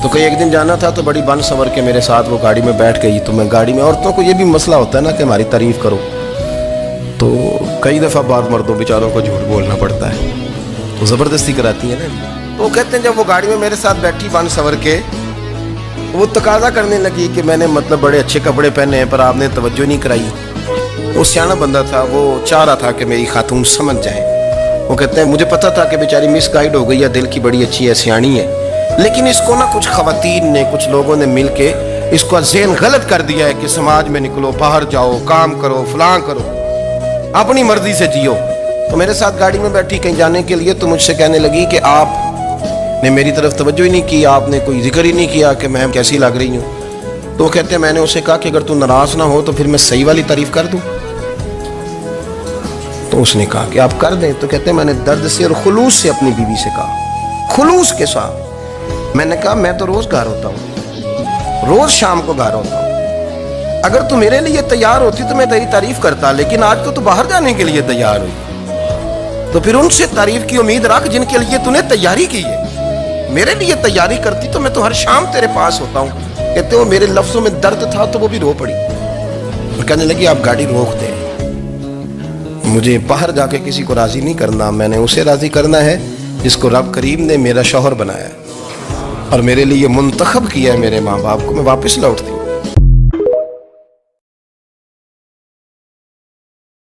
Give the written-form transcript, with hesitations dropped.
تو कहीं एक दिन जाना था तो बड़ी बन संवर के मेरे साथ वो गाड़ी में बैठ गई। तो मैं गाड़ी में, औरतों को ये भी मसला होता है ना कि हमारी तारीफ़ करो, तो कई दफ़ा बाद मर्दों बेचारों को झूठ बोलना पड़ता है, तो ज़बरदस्ती कराती है ना। तो वो कहते हैं जब वो गाड़ी में मेरे साथ बैठी बन संवर के, वो तकाजा करने लगी कि मैंने मतलब बड़े अच्छे कपड़े पहने हैं पर आपने तवज्जो नहीं कराई। वो सियाना बंदा था, वो चाह रहा था कि मेरी खातून समझ जाए। वो कहते हैं मुझे पता था कि बेचारी मिस गाइड हो गई है, दिल की बड़ी अच्छी है, सियानी है, लेकिन इसको ना कुछ खवातीन ने, कुछ लोगों ने मिल के इसको ज़हन गलत कर दिया है कि समाज में निकलो, बाहर जाओ, काम करो, फलां करो, अपनी मर्जी से जियो। तो मेरे साथ गाड़ी में बैठी कहीं जाने के लिए, तो मुझसे कहने लगी कि आपने मेरी तरफ तवज्जो ही नहीं की, आपने कोई जिक्र ही नहीं किया कि मैं कैसी लग रही हूँ। तो कहते हैं मैंने उसे कहा कि अगर तू नाराज़ ना हो तो फिर मैं सही वाली तारीफ़ कर दूँ। तो उसने कहा कि आप कर दें। तो कहते हैं मैंने दर्द से और खुलूस से अपनी बीवी से कहा, खुलूस के साथ। मैंने कहा मैं तो रोज़ घर होता हूँ, रोज़ शाम को घर होता हूँ, अगर तू मेरे लिए तैयार होती तो मैं तेरी तारीफ़ करता, लेकिन आज तो तू बाहर जाने के लिए तैयार हुई, तो फिर उनसे तारीफ़ की उम्मीद रख जिनके लिए तूने तैयारी की है। मेरे लिए तैयारी करती तो मैं तो हर शाम तेरे पास होता हूँ। कहते हो मेरे लफ्ज़ों में दर्द था तो वो भी रो पड़ी और कहने लगी आप गाड़ी रोक दे, मुझे बाहर जाके किसी को राज़ी नहीं करना, मैंने उसे राज़ी करना है जिसको रब करीम ने मेरा शौहर बनाया और मेरे लिए मुंतखब किया है, मेरे माँ बाप को। मैं वापस लौटती हूँ।